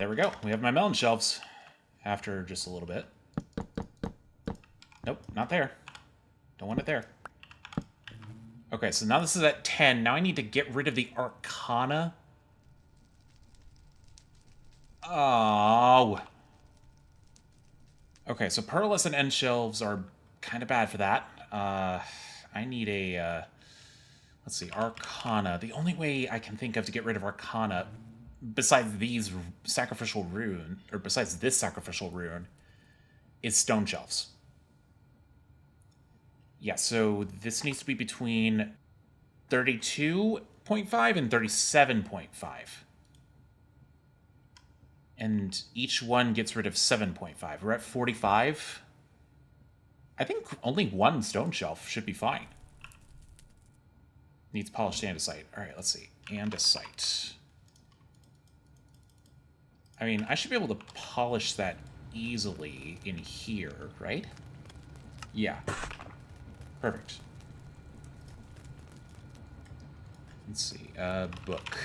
there we go. We have my melon shelves after just a little bit. Nope, not there. Don't want it there. Okay, so now this is at 10. Now I need to get rid of the Arcana. Oh. Okay, so pearlescent end shelves are kind of bad for that. I need a, let's see, Arcana. The only way I can think of to get rid of Arcana, besides these sacrificial rune, or besides this sacrificial rune, is stone shelves. Yeah, so this needs to be between 32.5 and 37.5. And each one gets rid of 7.5. We're at 45. I think only one stone shelf should be fine. Needs polished andesite. All right, let's see. Andesite. I mean, I should be able to polish that easily in here, right? Yeah. Perfect. Let's see. Book.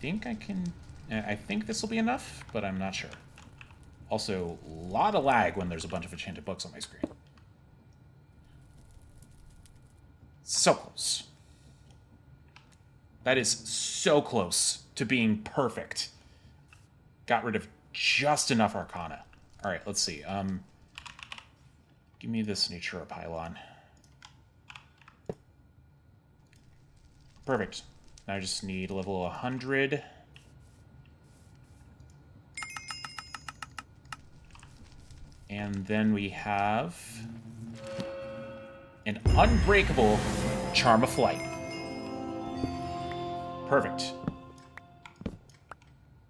I think this will be enough, but I'm not sure. Also, a lot of lag when there's a bunch of enchanted books on my screen. So close. That is so close to being perfect. Got rid of just enough Arcana. All right, let's see. Give me this Natura pylon. Perfect. Now I just need level 100. And then we have an unbreakable Charm of Flight. Perfect.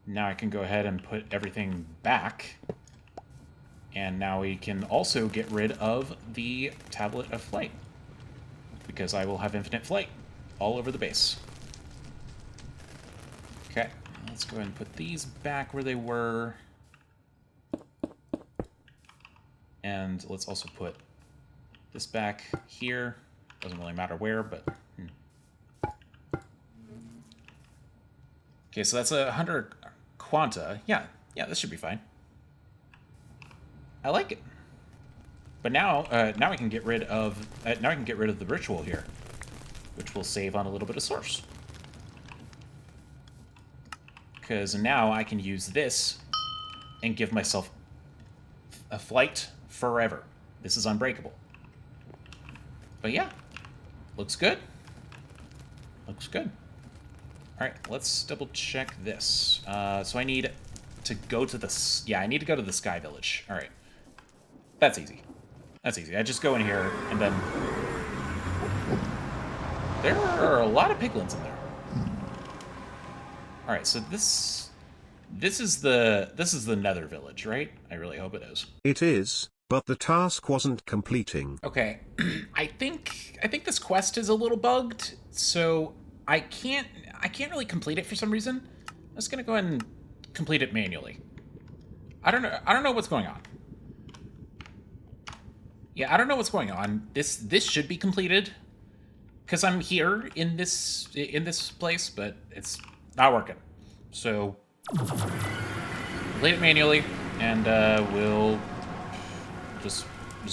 Now I can go ahead and put everything back. And now we can also get rid of the Tablet of Flight, because I will have infinite flight all over the base. Okay, let's go ahead and put these back where they were. And let's also put this back here. Doesn't really matter where, but... Okay, so that's 100 quanta. Yeah, this should be fine. I like it. But now we can get rid of the ritual here, which will save on a little bit of source. Because now I can use this and give myself a flight forever. This is unbreakable. But yeah, looks good. Looks good. All right, let's double check this. So I need to go to the... Yeah, I need to go to the Sky Village. All right. That's easy. That's easy. I just go in here, and then... There are a lot of piglins in there. All right, so this is the Nether Village, right? I really hope it is. It is, but the task wasn't completing. Okay, I think this quest is a little bugged, so I can't really complete it for some reason. I'm just gonna go ahead and complete it manually. I don't know what's going on. Yeah, I don't know what's going on. This should be completed because I'm here in this place, but it's not working. So complete it manually, and we'll just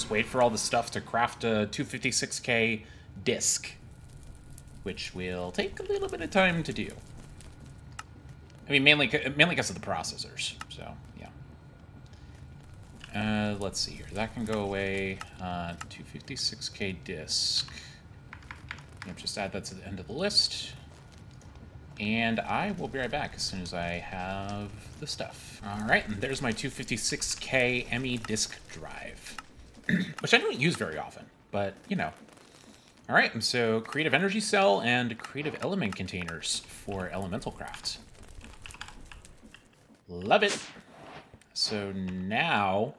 wait for all the stuff to craft a 256K disc, which will take a little bit of time to do. I mean, mainly because of the processors. So yeah. Let's see here. That can go away. 256K disc. Yep, just add that to the end of the list. And I will be right back as soon as I have the stuff. All right, and there's my 256K ME disk drive, which I don't use very often, but you know. All right, and so creative energy cell and creative element containers for elemental craft. Love it. So now,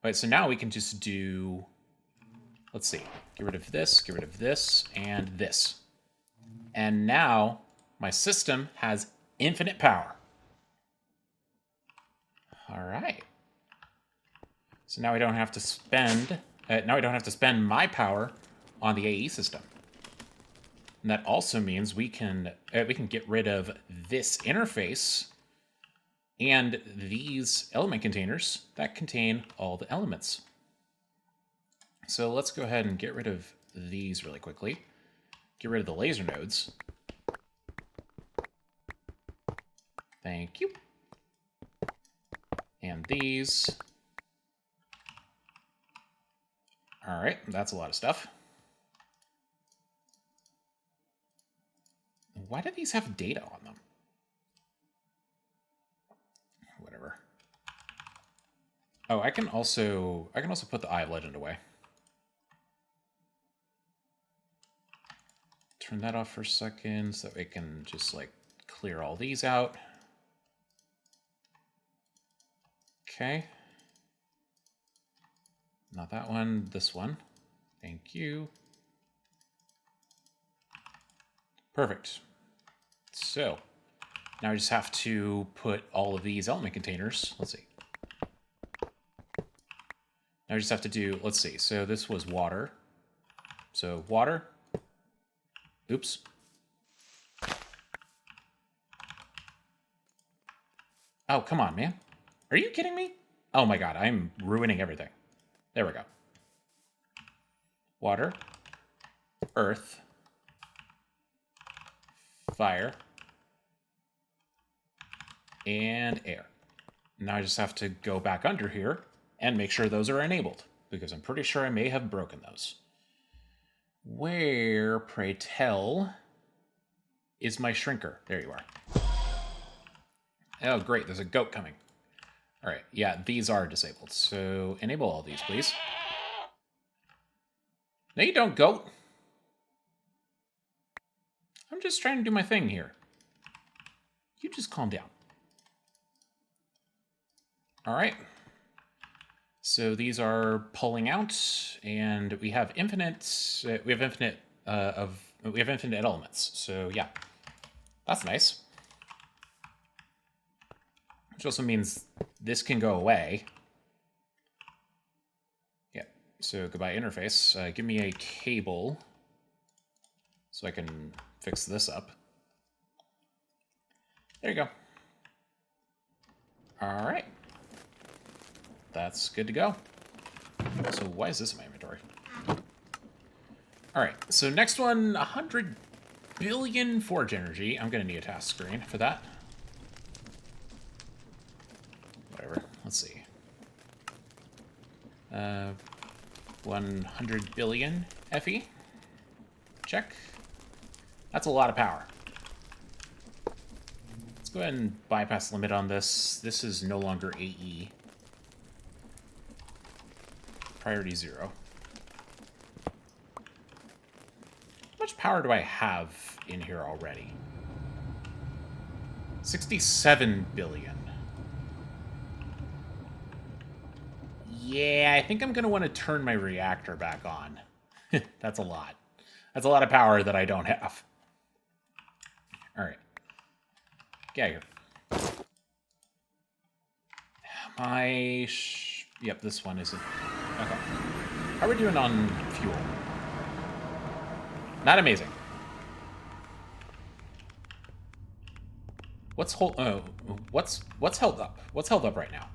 right, so now we can just do, let's see, get rid of this, and this. And now my system has infinite power. All right. So now we don't have to spend, my power on the AE system. And that also means we can get rid of this interface and these element containers that contain all the elements. So let's go ahead and get rid of these really quickly. Get rid of the laser nodes. Thank you. And these. All right, that's a lot of stuff. Why do these have data on them? Whatever. Oh, I can also put the Eye of Legend away. Turn that off for a second so that we can just like clear all these out. Okay. Not that one, this one. Thank you. Perfect. So, now I just have to put all of these element containers. Let's see. Now I just have to do, let's see. So this was water. So water. Oops. Oh, come on, man. Are you kidding me? Oh my god, I'm ruining everything. There we go. Water. Earth. Fire. And air. Now I just have to go back under here and make sure those are enabled, because I'm pretty sure I may have broken those. Where, pray tell, is my shrinker? There you are. Oh, great, there's a goat coming. All right, yeah, these are disabled, so enable all these, please. No, you don't, goat. I'm just trying to do my thing here. You just calm down. All right. So these are pulling out, and we have infinite elements. So yeah, that's nice. Which also means this can go away. Yeah. So goodbye interface. Give me a cable so I can fix this up. There you go. All right. That's good to go. So why is this in my inventory? All right, so next one, 100 billion forge energy. I'm gonna need a task screen for that. Whatever, let's see. 100 billion FE. Check. That's a lot of power. Let's go ahead and bypass the limit on this. This is no longer AE. Priority 0. How much power do I have in here already? 67 billion. Yeah, I think I'm going to want to turn my reactor back on. That's a lot. That's a lot of power that I don't have. All right. Get out of here. Yep, this one isn't. Okay. How are we doing on fuel? Not amazing. What's held up? What's held up right now?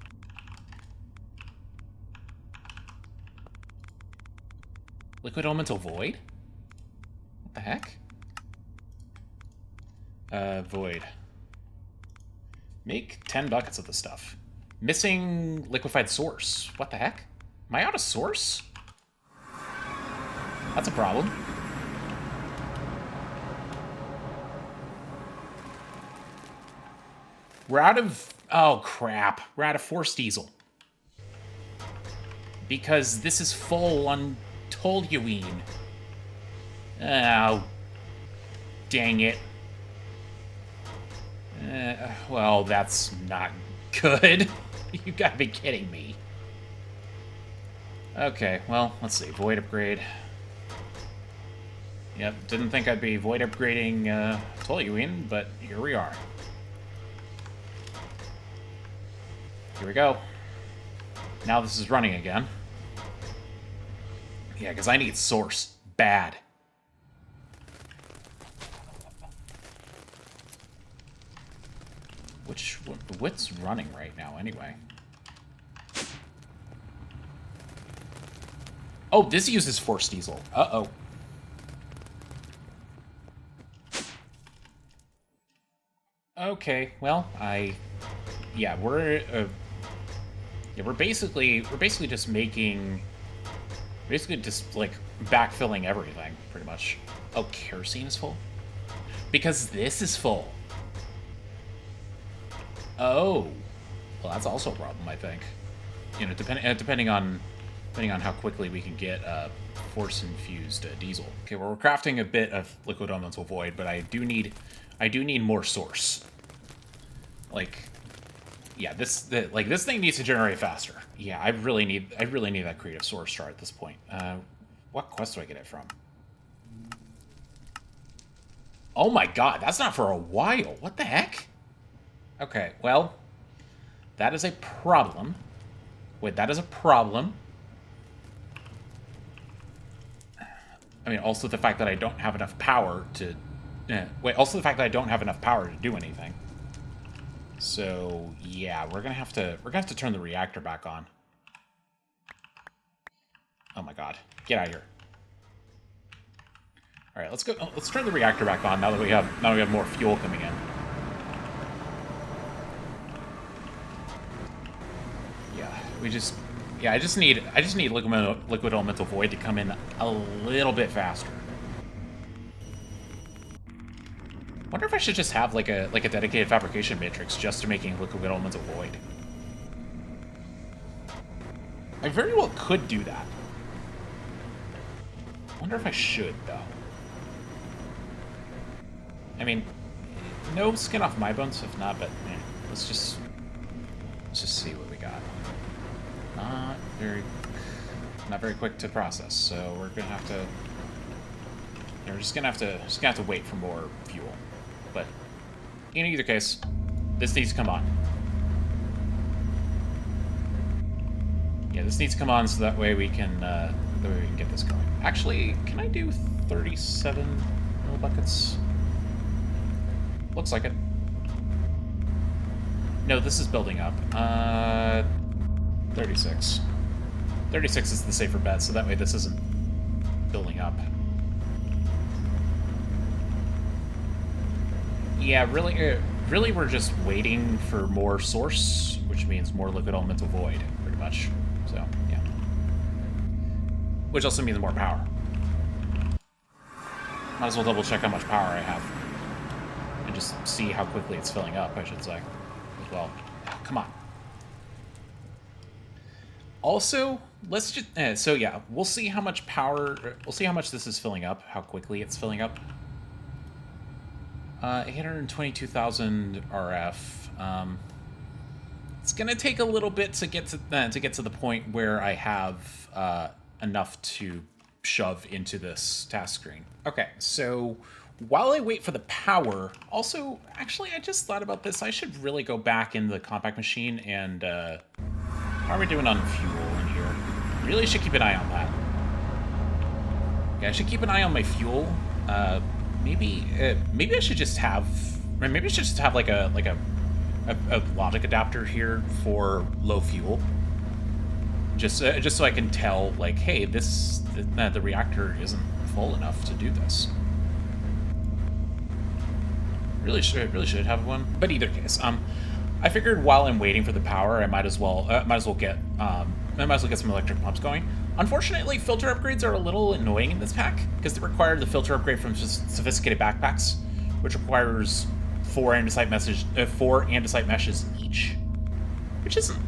Liquid elemental void? What the heck? Void. Make 10 buckets of the stuff. Missing liquefied source. What the heck? Am I out of source? That's a problem. We're out of... Oh, crap. We're out of force diesel. Because this is full on toluene. Oh. Dang it. Well, that's not good. You gotta be kidding me. Okay, well, let's see. Void upgrade. Yep, didn't think I'd be void upgrading toluene, but here we are. Here we go. Now this is running again. Yeah, because I need source. Bad. What's running right now, anyway? Oh, this uses forced diesel. Uh-oh. Okay, well, yeah, we're basically just like backfilling everything, pretty much. Oh, kerosene is full? Because this is full. Oh, well, that's also a problem, I think. You know, depending on how quickly we can get force-infused diesel. Okay, well, we're crafting a bit of liquid elemental void, but I do need more source. Like, yeah, this thing needs to generate faster. Yeah, I really need that creative source star at this point. What quest do I get it from? Oh my god, that's not for a while. What the heck? Okay, well, that is a problem. Wait, that is a problem. I mean, also the fact that I don't have enough power to... also the fact that I don't have enough power to do anything. So, yeah, we're gonna have to turn the reactor back on. Oh my god. Get out of here. Alright, let's go. Let's turn the reactor back on now that we have more fuel coming in. Yeah, I just need liquid elemental void to come in a little bit faster. Wonder if I should just have like a dedicated fabrication matrix just to making liquid elemental void. I very well could do that. Wonder if I should though. I mean, no skin off my bones if not, but let's just see what we got. Not very quick to process, so we're gonna have to. We're just gonna have to wait for more fuel. But in either case, this needs to come on. Yeah, this needs to come on so that way we can get this going. Actually, can I do 37 millibuckets? Looks like it. No, this is building up. 36. 36 is the safer bet, so that way this isn't building up. Yeah, really we're just waiting for more source, which means more liquid elemental void, pretty much. So, yeah. Which also means more power. Might as well double check how much power I have. And just see how quickly it's filling up, I should say. As well. Oh, come on. Also, let's just... so yeah, we'll see how much power... We'll see how much this is filling up, how quickly it's filling up. 822,000 RF. It's gonna take a little bit to get to the point where I have enough to shove into this task screen. Okay, so while I wait for the power, also, actually, I just thought about this. I should really go back into the compact machine and how are we doing on fuel in here? Really should keep an eye on that. Yeah, I should keep an eye on my fuel. Maybe I should just have, like a logic adapter here for low fuel. Just so I can tell, like, hey, the reactor isn't full enough to do this. Really should have one. But either case, I figured while I'm waiting for the power, I might as well get some electric pumps going. Unfortunately, filter upgrades are a little annoying in this pack because they require the filter upgrade from sophisticated backpacks, which requires 4 andesite meshes each, which isn't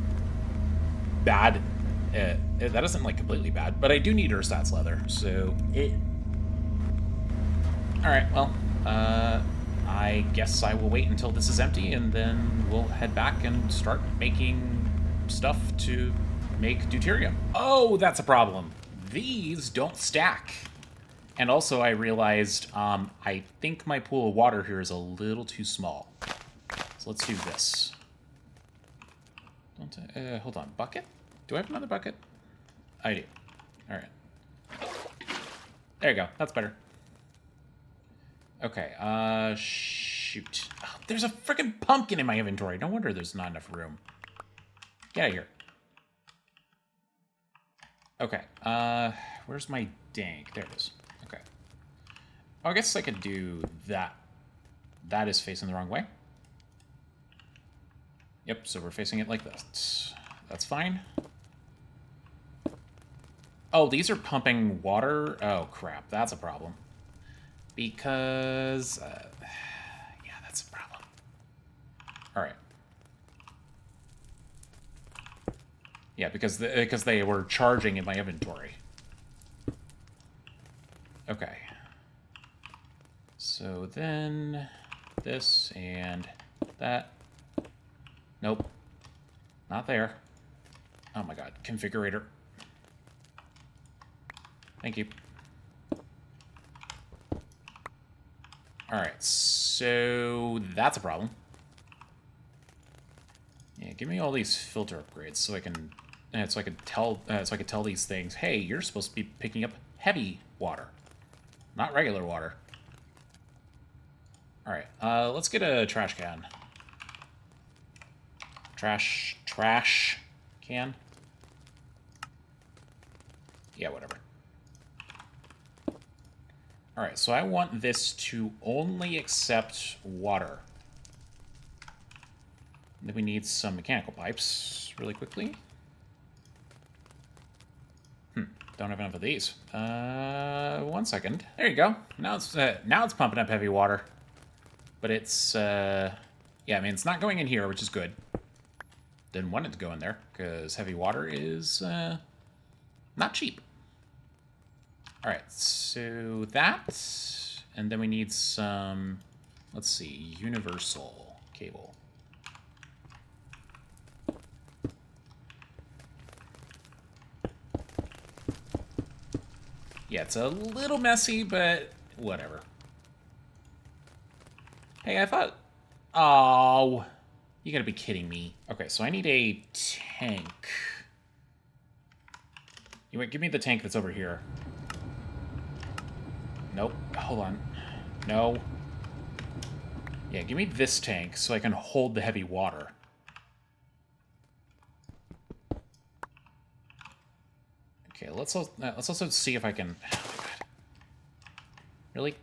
bad. That isn't like completely bad, but I do need ersatz leather, so it. All right, well, I guess I will wait until this is empty, and then we'll head back and start making stuff to make deuterium. Oh, that's a problem. These don't stack. And also I realized I think my pool of water here is a little too small. So let's do this. Hold on, bucket? Do I have another bucket? I do. All right. There you go, that's better. Okay, shoot. Oh, there's a freaking pumpkin in my inventory. No wonder there's not enough room. Get out of here. Okay, where's my dank? There it is. Okay. Oh, I guess I could do that. That is facing the wrong way. Yep, so we're facing it like this. That's fine. Oh, these are pumping water? Oh, crap. That's a problem. Because... yeah, that's a problem. Alright. Yeah, because they were charging in my inventory. Okay. So then... this and that. Nope. Not there. Oh my god. Configurator. Thank you. Alright, so that's a problem. Yeah, give me all these filter upgrades so I can tell these things, hey, you're supposed to be picking up heavy water, not regular water. Alright, let's get a trash can. Trash can? Yeah, whatever. Alright, so I want this to only accept water. Then we need some mechanical pipes really quickly. Don't have enough of these. 1 second. There you go. Now it's pumping up heavy water. But it's, yeah, I mean, it's not going in here, which is good. Didn't want it to go in there, because heavy water is, not cheap. Alright, so that, and then we need some, let's see, universal cable. Yeah, it's a little messy, but whatever. Hey, I thought... Oh, you gotta be kidding me. Okay, so I need a tank. You wait, give me the tank that's over here. Nope, hold on. No. Yeah, give me this tank so I can hold the heavy water. Okay, let's also see if I can... Oh my god. Really?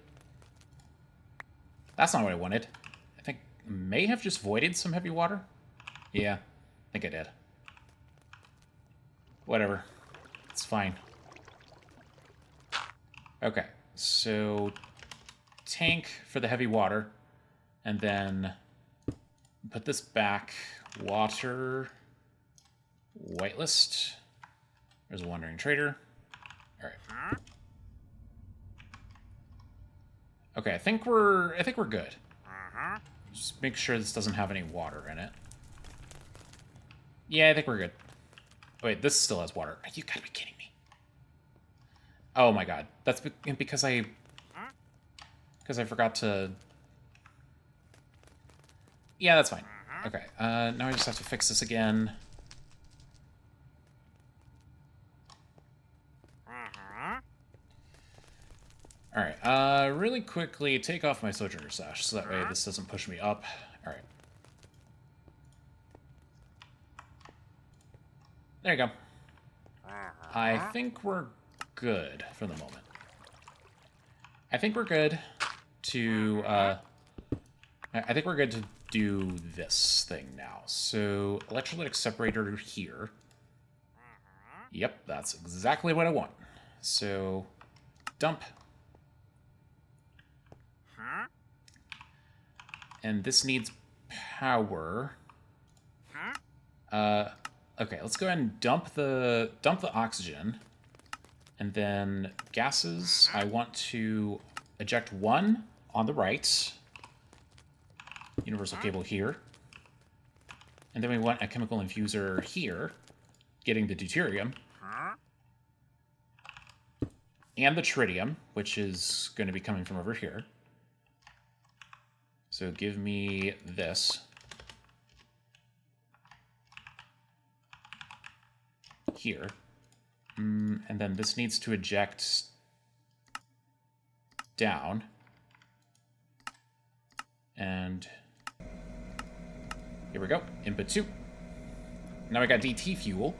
That's not what I wanted. I think I may have just voided some heavy water. Yeah, I think I did. Whatever. It's fine. Okay, so tank for the heavy water, and then put this back. Water, whitelist. There's a wandering trader. All right. Okay, I think we're good. Just make sure this doesn't have any water in it. Yeah, I think we're good. Wait, this still has water. You gotta be kidding me. Oh my god. That's because I forgot to... Yeah, that's fine. Okay, now I just have to fix this again. Alright, really quickly, take off my Sojourner Sash, so that way this doesn't push me up. Alright. There you go. I think we're good for the moment. I think we're good to, I think we're good to do this thing now. So, electrolytic separator here. Yep, that's exactly what I want. So, dump. And this needs power. Okay, let's go ahead and dump the oxygen. And then gases, I want to eject one on the right. Universal cable here. And then we want a chemical infuser here, getting the deuterium. And the tritium, which is going to be coming from over here. So give me this. Here. And then this needs to eject down. And Here we go. Input 2. Now I got DT fuel.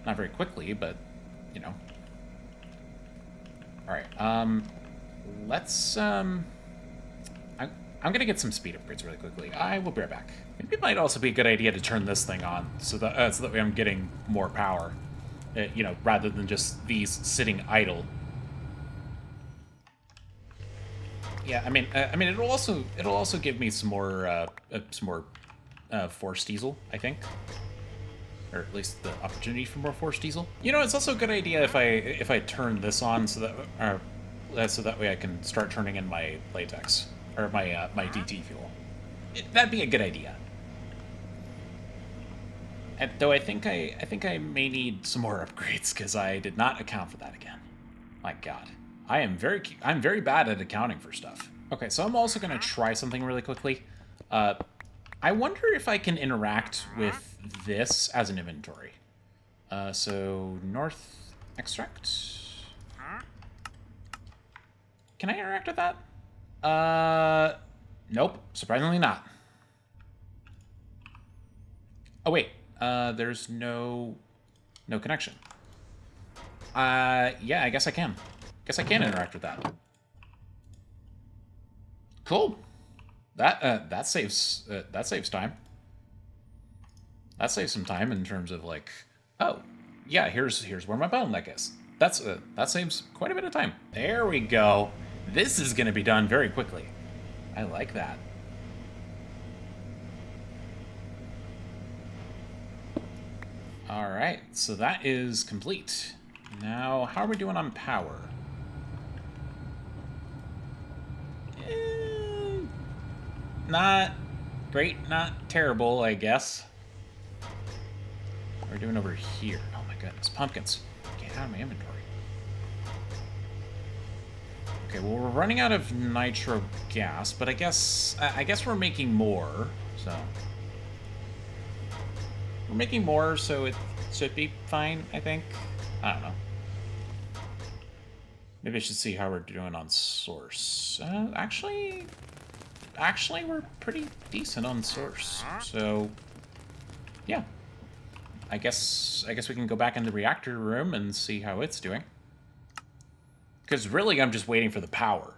Not very quickly, but, you know. Alright, let's, I'm gonna get some speed upgrades really quickly. I will be right back. Maybe it might also be a good idea to turn this thing on, so that way I'm getting more power. You know, rather than just these sitting idle. Yeah, I mean, it'll also give me some more forced diesel, I think, or at least the opportunity for more forced diesel. You know, it's also a good idea if I turn this on so that way I can start turning in my latex or my my DT fuel. That'd be a good idea. And though I think I may need some more upgrades because I did not account for that again. My God, I'm very bad at accounting for stuff. Okay, so I'm also gonna try something really quickly. I wonder if I can interact with this as an inventory. So north extract. Can I interact with that? Nope. Surprisingly not. Oh wait. There's no connection. Yeah, I guess I can. Guess I can interact with that. Cool. That saves time. That saves some time in terms of like, oh, yeah, here's where my bottleneck is. That saves quite a bit of time. There we go. This is going to be done very quickly. I like that. All right, so that is complete. Now, how are we doing on power? Not great, not terrible, I guess. What are we doing over here? Oh my goodness, pumpkins. Get out of my inventory. Okay, well, we're running out of nitro gas, but I guess we're making more, so... We're making more, so it should be fine, I think. I don't know. Maybe I should see how we're doing on source. Actually, we're pretty decent on source. So, yeah. I guess we can go back in the reactor room and see how it's doing. Because really, I'm just waiting for the power.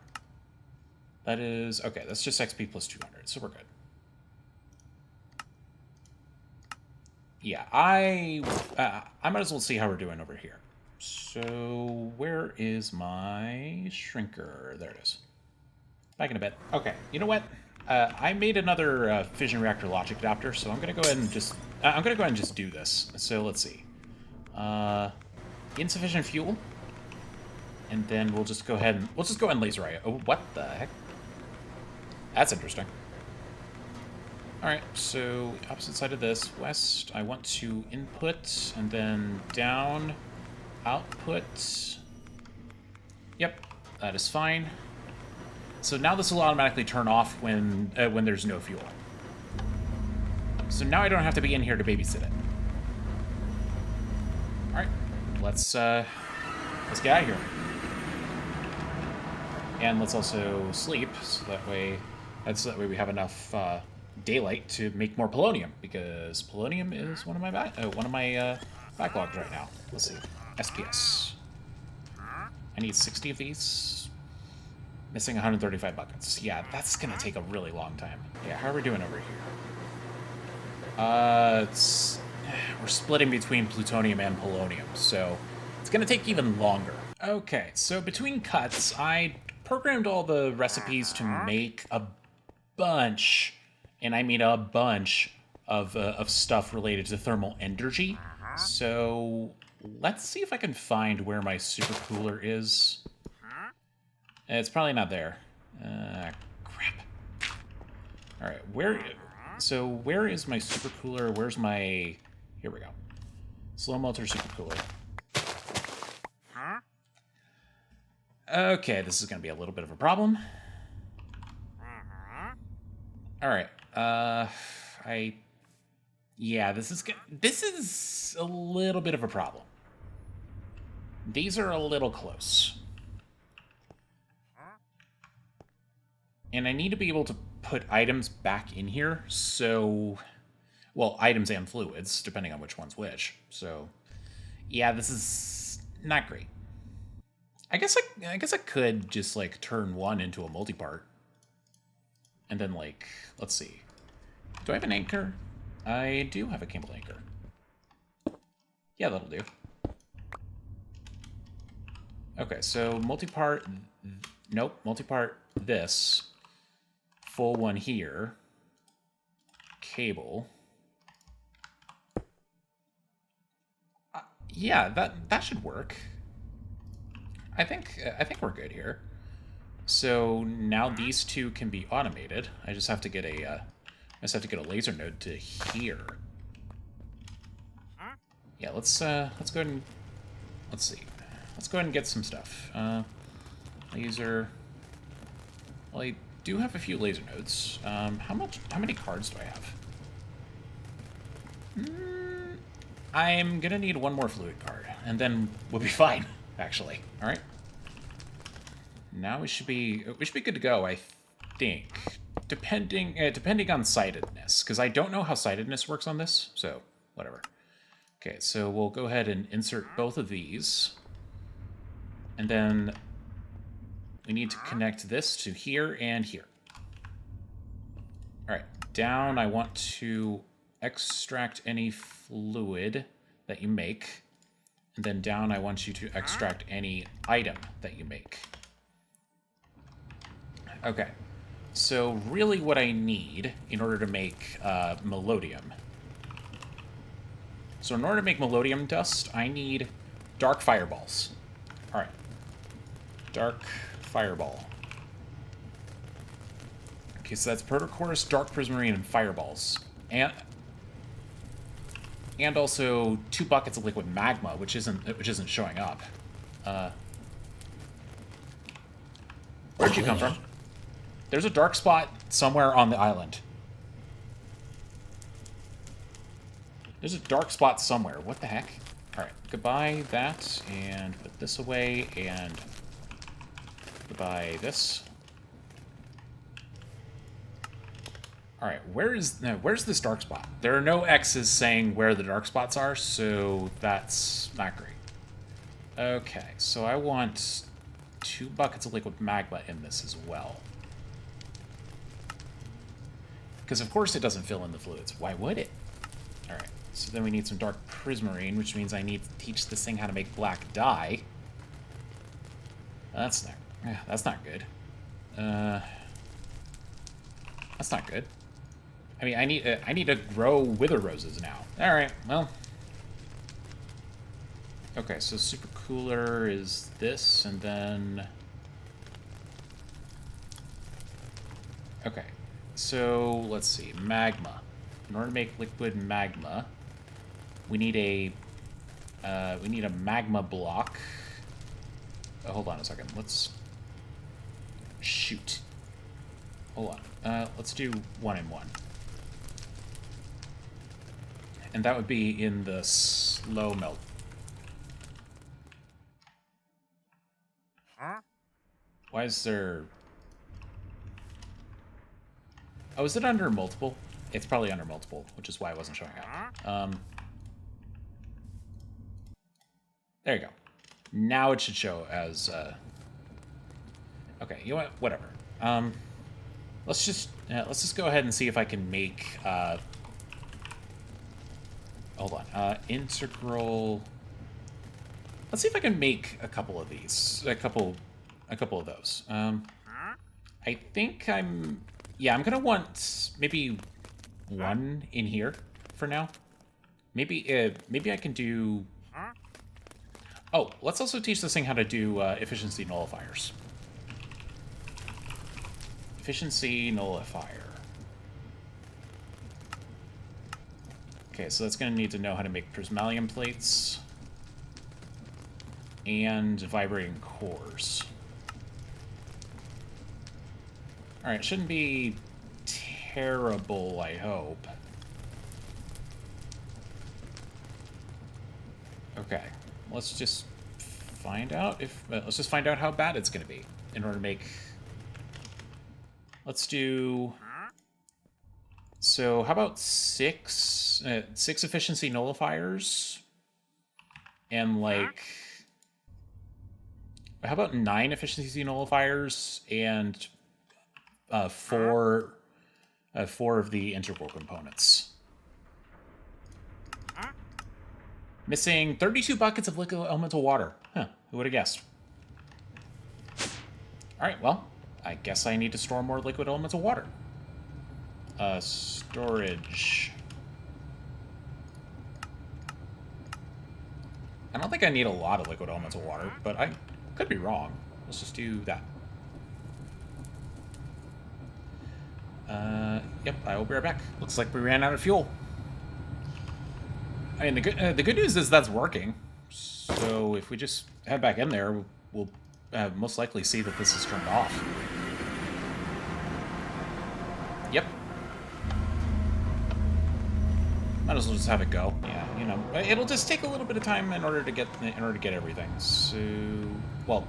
That is... Okay, that's just XP plus 200, so we're good. Yeah, I might as well see how we're doing over here. So, where is my shrinker? There it is. Back in a bit. Okay, you know what? I made another fission reactor logic adapter, so I'm gonna go ahead and just do this. So let's see. Insufficient fuel, and then we'll just go ahead and laser eye it. Oh, what the heck? That's interesting. All right, so opposite side of this, west. I want to input and then down, output. Yep, that is fine. So now this will automatically turn off when there's no fuel. So now I don't have to be in here to babysit it. All right, let's get out of here. And let's also sleep, so that way we have enough daylight to make more polonium, because polonium is one of my backlogs right now. Let's see, SPS. I need 60 of these. Missing 135 buckets. Yeah, that's gonna take a really long time. Yeah, how are we doing over here? We're splitting between plutonium and polonium, so it's gonna take even longer. Okay, so between cuts, I programmed all the recipes to make a bunch, and I mean a bunch, of stuff related to thermal energy. So let's see if I can find where my supercooler is. It's probably not there. Crap. All right, where is my supercooler? Where's my... Here we go. Slow melter supercooler. Okay, this is going to be a little bit of a problem. All right. Yeah, this is a little bit of a problem. These are a little close. And I need to be able to put items back in here, so... Well, items and fluids, depending on which one's which. So, yeah, this is not great. I guess I could just, like, turn one into a multi-part. And then, like, let's see. Do I have an anchor? I do have a cable anchor. Yeah, that'll do. Okay, so multi-part... Nope, multi-part this. Full one here. Cable. Yeah, that should work. I think we're good here. So now these two can be automated. I just have to get a laser node to here. Yeah, let's go ahead and let's see. Let's go ahead and get some stuff. Laser. Well, I do have a few laser nodes. How many cards do I have? I'm gonna need one more fluid card, and then we'll be fine, actually. All right. Now we should be good to go, I think. Depending on sightedness, because I don't know how sightedness works on this, so whatever. Okay, so we'll go ahead and insert both of these, and then we need to connect this to here and here. All right, down. I want to extract any fluid that you make, and then down I want you to extract any item that you make. Okay, so really what I need in order to make melodium. So in order to make melodium dust, I need dark fireballs. All right, dark fireball. Okay, so that's protochorus, dark prismarine, and fireballs. And also 2 buckets of liquid magma, which isn't showing up. Where'd you come from? There's a dark spot somewhere on the island. There's a dark spot somewhere. What the heck? All right, goodbye that, and put this away, and goodbye this. All right, where's this dark spot? There are no X's saying where the dark spots are, so that's not great. Okay, so I want 2 buckets of liquid magma in this as well. Because of course it doesn't fill in the fluids. Why would it? All right, so then we need some dark prismarine, which means I need to teach this thing how to make black dye. That's not good. That's not good. I mean, I need to grow wither roses now. All right, well. Okay, so supercooler is this, and then. Okay, so let's see, magma. In order to make liquid magma, we need a magma block. Oh, hold on a second. Let's shoot. Hold on. Let's do 1 and 1. And that would be in the slow melt. Why is there... Oh, is it under multiple? It's probably under multiple, which is why it wasn't showing up. There you go. Now it should show as... Okay, you know what? Whatever. Let's just go ahead and see if I can make... Hold on. Integral... Let's see if I can make a couple of these. A couple of those. I think I'm... Yeah, I'm gonna want maybe 1 in here for now. Maybe I can do... Oh, let's also teach this thing how to do efficiency nullifiers. Efficiency nullifier. Okay, so that's going to need to know how to make prismalium plates and vibrating cores. Alright, shouldn't be terrible, I hope. Okay, let's just find out if... let's just find out how bad it's going to be in order to make... Let's do... So how about six efficiency nullifiers? And like, how about 9 efficiency nullifiers and four of the integral components? Missing 32 buckets of liquid elemental water. Huh, who would have guessed? Alright, well, I guess I need to store more liquid elemental water. Storage. I don't think I need a lot of liquid elemental water, but I could be wrong. Let's just do that. Yep, I will be right back. Looks like we ran out of fuel. I mean, the good news is that's working. So if we just head back in there, we'll most likely see that this is turned off. Yep. Might as well just have it go. Yeah, you know, it'll just take a little bit of time in order to get everything. So, well,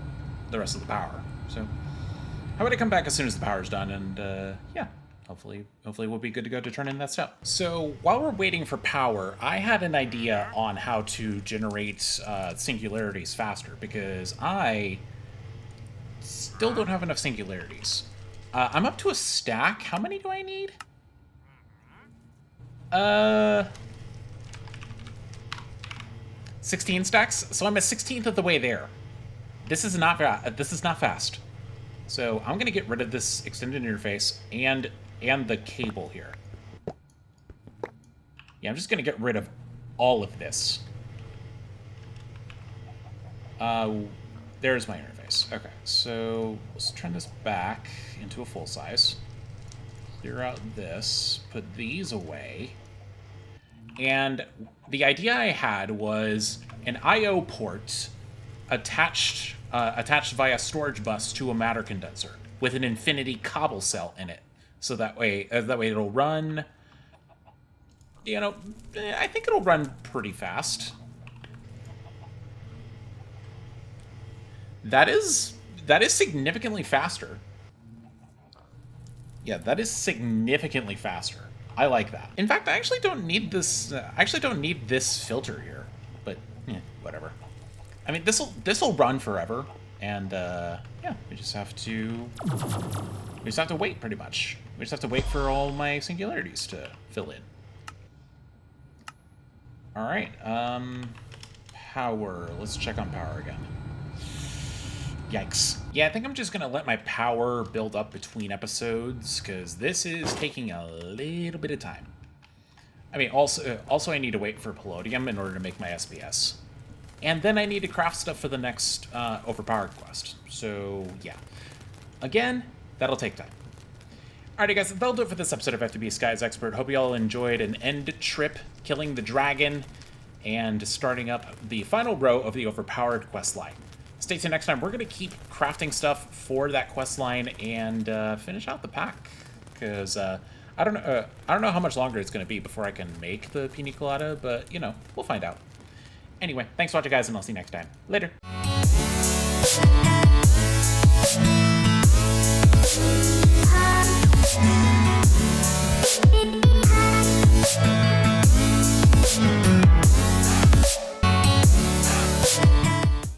the rest of the power. So, how about I come back as soon as the power's done, and yeah. Hopefully we'll be good to go to turn in that stuff. So while we're waiting for power, I had an idea on how to generate singularities faster, because I still don't have enough singularities. I'm up to a stack. How many do I need? 16 stacks. So I'm a 16th of the way there. This is not fast. So I'm gonna get rid of this extended interface and the cable here. Yeah, I'm just gonna get rid of all of this. There's my interface. Okay, so let's turn this back into a full size. Clear out this, put these away. And the idea I had was an I/O port attached via storage bus to a matter condenser with an infinity cobble cell in it. So that way it'll run, you know, I think it'll run pretty fast. That is significantly faster. Yeah, that is significantly faster. I like that. In fact, I actually don't need this. This filter here, but whatever. I mean, this'll run forever, and yeah, we just have to wait pretty much. We just have to wait for all my singularities to fill in. All right, power. Let's check on power again. Yikes. Yeah, I think I'm just gonna let my power build up between episodes, because this is taking a little bit of time. I mean, also I need to wait for Palladium in order to make my SPS. And then I need to craft stuff for the next overpowered quest. So, yeah. Again, that'll take time. Alrighty, guys, that'll do it for this episode of FTB Skies Expert. Hope you all enjoyed an end trip, killing the dragon, and starting up the final row of the overpowered quest line. Stay tuned next time. We're going to keep crafting stuff for that quest line and finish out the pack. Because I don't know how much longer it's going to be before I can make the Piña Colada, but, you know, we'll find out. Anyway, thanks for watching, guys, and I'll see you next time. Later.